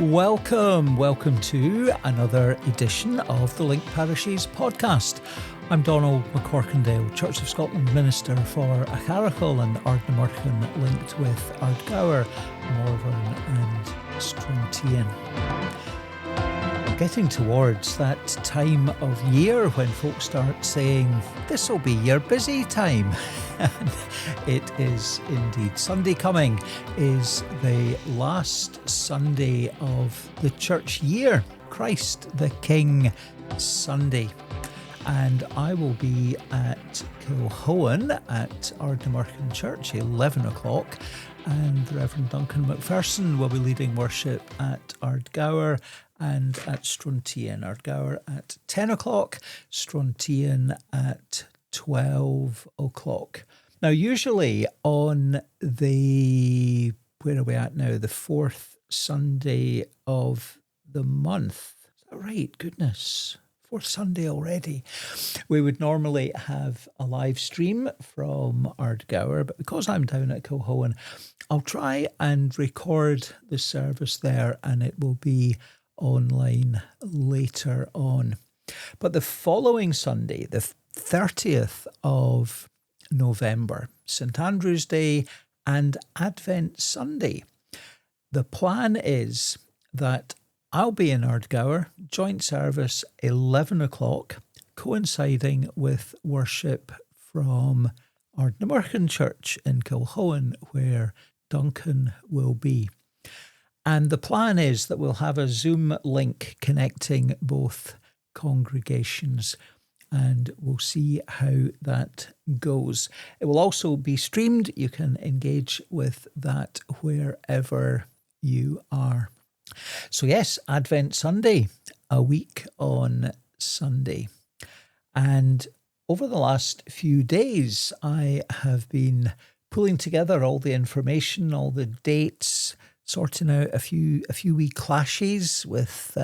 Welcome to another edition of the Link Parishes podcast. I'm Donald McCorkindale, Church of Scotland Minister for Acharacal and Ardnamurchan, linked with Ardgour, Morven and Strontian. Getting towards that time of year when folks start saying, this will be your busy time. And it is indeed. Sunday coming is the last Sunday of the church year, Christ the King Sunday. And I will be at Kilhoan at Ardnamurchan Church, 11 o'clock. And Rev Donald McCorkindale will be leading worship at Ardgour and at Strontian. Ardgour at 10 o'clock, Strontian at 12 o'clock. Now, usually on the, where are we at now? The fourth Sunday of the month. Is that right? Goodness. Fourth Sunday already. We would normally have a live stream from Ardgour, but because I'm down at Kilhoan, I'll try and record the service there and it will be online later on. But the following Sunday, the 30th of November, St Andrew's Day and Advent Sunday, the plan is that I'll be in Ardgour, joint service 11 o'clock, coinciding with worship from Ardnamurchan Church in Kilhoan, where Duncan will be. And the plan is that we'll have a Zoom link connecting both congregations, and we'll see how that goes. It will also be streamed. You can engage with that wherever you are. So yes, Advent Sunday, a week on Sunday. And over the last few days, I have been pulling together all the information, all the dates, sorting out a few wee clashes with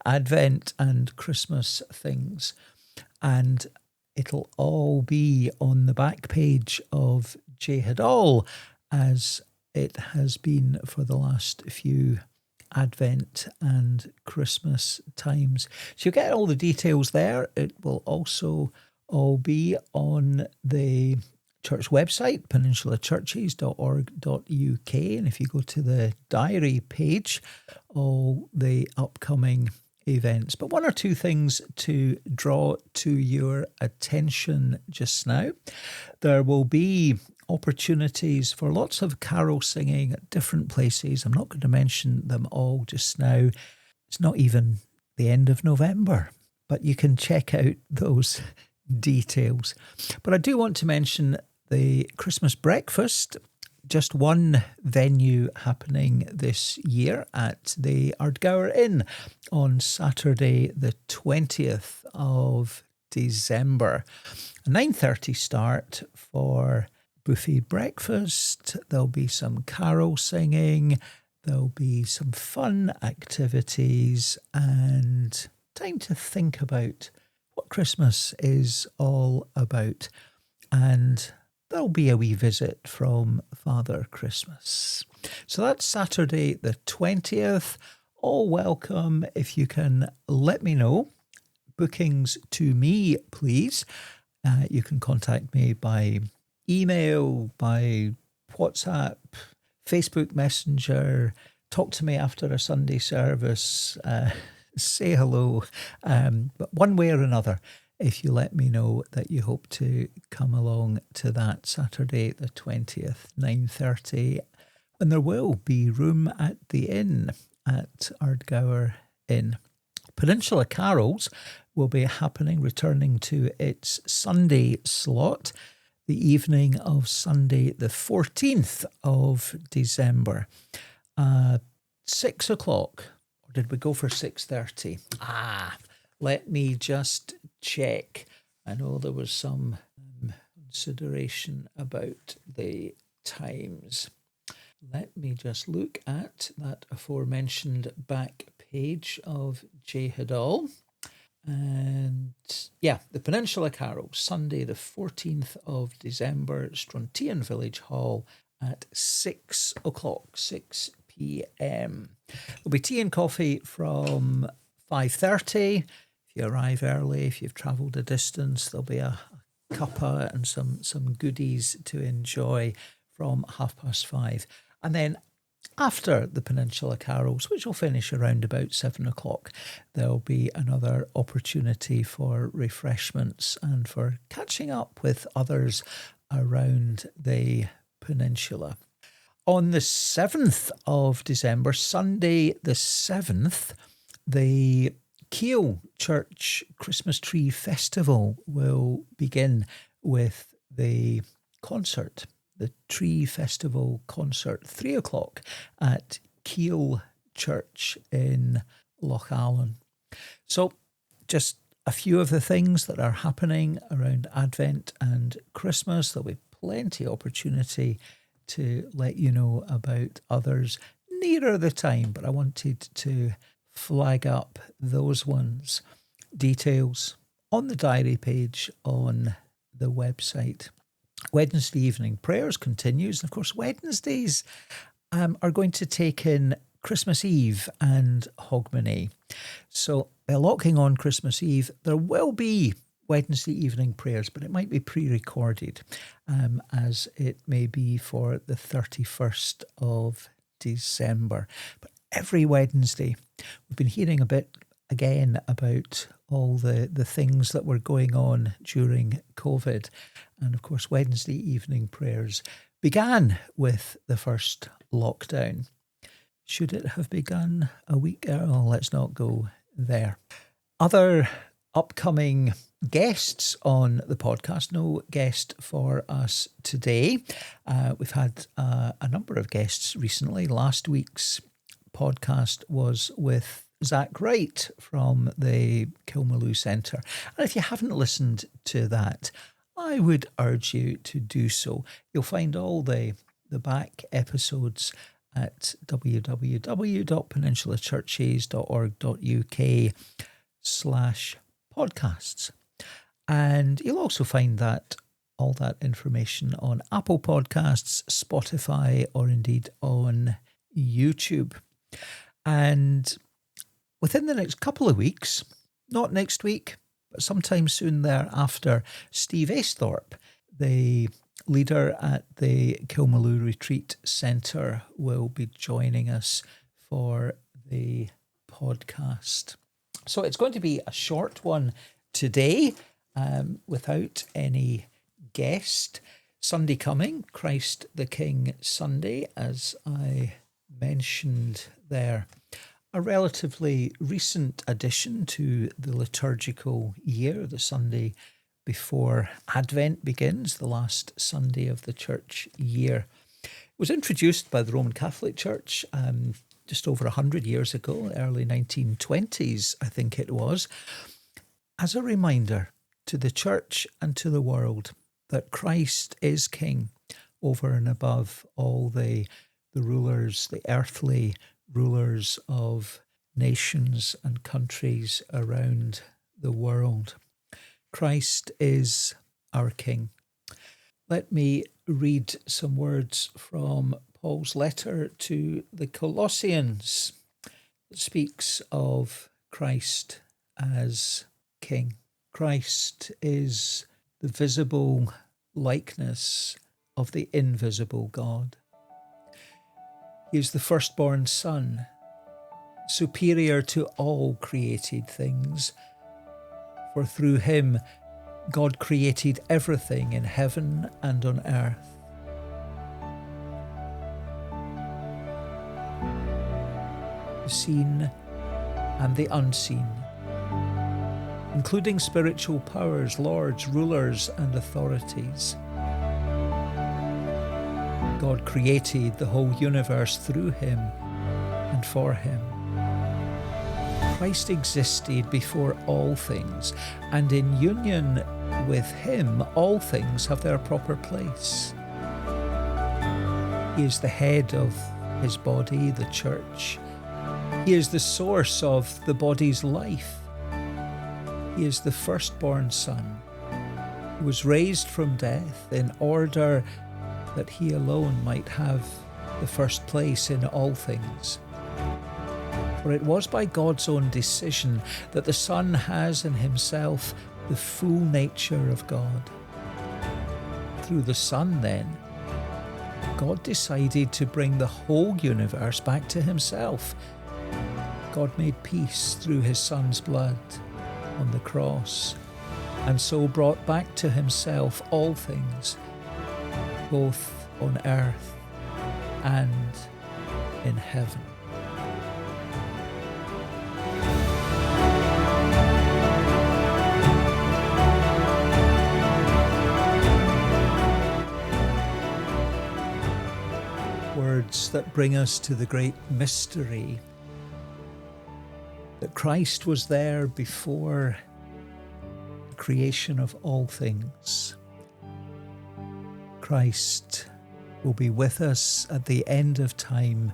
Advent and Christmas things. And it'll all be on the back page of Jehadal, as it has been for the last few Advent and Christmas times. So you'll get all the details there. It will also all be on the church website, peninsulachurches.org.uk. And if you go to the diary page, all the upcoming events. But one or two things to draw to your attention just now. There will be opportunities for lots of carol singing at different places. I'm not going to mention them all just now. It's not even the end of November, but you can check out those details. But I do want to mention the Christmas breakfast, just one venue happening this year at the Ardgour Inn on Saturday the 20th of December. A 9:30 start for buffet breakfast. There'll be some carol singing, there'll be some fun activities and time to think about what Christmas is all about. And there'll be a wee visit from Father Christmas. So that's Saturday the 20th. All welcome. If you can let me know. Bookings to me, please. You can contact me by email, by WhatsApp, Facebook Messenger. Talk to me after a Sunday service. Say hello. But one way or another, if you let me know that you hope to come along to that Saturday the 20th, 9:30, when there will be room at the inn at Ardgour Inn. Peninsula Carols will be happening, returning to its Sunday slot, the evening of Sunday the 14th of December. 6 o'clock, or did we go for 6:30? Let me just check. I know there was some consideration about the times. Let me just look at that aforementioned back page of Jehadal. And yeah, the Peninsula Carol, Sunday the 14th of December, Strontian Village Hall at 6 o'clock, 6 p.m. p.m. There'll be tea and coffee from 5:30. If you arrive early, if you've travelled a distance, there'll be a cuppa and some goodies to enjoy from 5:30. And then after the Peninsula Carols, which will finish around about 7 o'clock, there'll be another opportunity for refreshments and for catching up with others around the peninsula. On the 7th of December, Sunday the 7th, the Keele Church Christmas Tree Festival will begin with the concert, the Tree Festival concert, 3 o'clock at Keele Church in Lochalan. So just a few of the things that are happening around Advent and Christmas. There'll be plenty of opportunity to let you know about others nearer the time, but I wanted to flag up those ones. Details on the diary page on the website. Wednesday evening prayers continues. And of course, Wednesdays are going to take in Christmas Eve and Hogmanay. So by locking on Christmas Eve, there will be Wednesday evening prayers, but it might be pre-recorded as it may be for the 31st of December. But every Wednesday, we've been hearing a bit again about all the things that were going on during COVID. And of course, Wednesday evening prayers began with the first lockdown. Should it have begun a week earlier? Oh, let's not go there. Other upcoming guests on the podcast. No guest for us today. We've had a number of guests recently. Last week's podcast was with Zach Wright from the Kilmaloo Centre. And if you haven't listened to that, I would urge you to do so. You'll find all the back episodes at www.peninsulachurches.org.uk/podcasts. And you'll also find all that information on Apple Podcasts, Spotify, or indeed on YouTube. And within the next couple of weeks, not next week, but sometime soon thereafter, Steve Aisthorpe, the leader at the Kilmaloo Retreat Centre, will be joining us for the podcast. So it's going to be a short one today, without any guest. Sunday coming, Christ the King Sunday, as I mentioned there. A relatively recent addition to the liturgical year, the Sunday before Advent begins, the last Sunday of the church year. It was introduced by the Roman Catholic Church just over 100 years ago, early 1920s, I think it was, as a reminder to the church and to the world that Christ is King over and above all the rulers, the earthly rulers of nations and countries around the world. Christ is our King. Let me read some words from Paul's letter to the Colossians. It speaks of Christ as King. Christ is the visible likeness of the invisible God. He is the firstborn Son, superior to all created things. For through him, God created everything in heaven and on earth. The seen and the unseen, including spiritual powers, lords, rulers, and authorities. God created the whole universe through him and for him. Christ existed before all things, and in union with him, all things have their proper place. He is the head of his body, the church. He is the source of the body's life. He is the firstborn Son, was raised from death in order that he alone might have the first place in all things. For it was by God's own decision that the Son has in himself the full nature of God. Through the Son, then, God decided to bring the whole universe back to himself. God made peace through his Son's blood on the cross, and so brought back to himself all things, both on earth and in heaven. Words that bring us to the great mystery that Christ was there before the creation of all things. Christ will be with us at the end of time,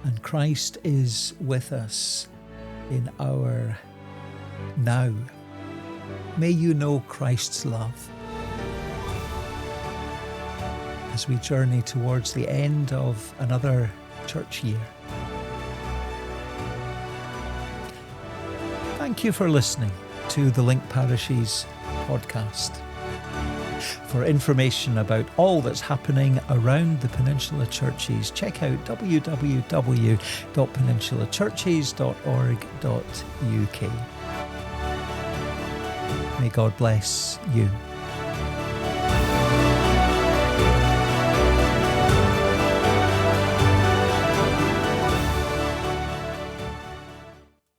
and Christ is with us in our now. May you know Christ's love as we journey towards the end of another church year. Thank you for listening to the Link Parishes podcast. For information about all that's happening around the Peninsula Churches, check out www.peninsulachurches.org.uk. May God bless you.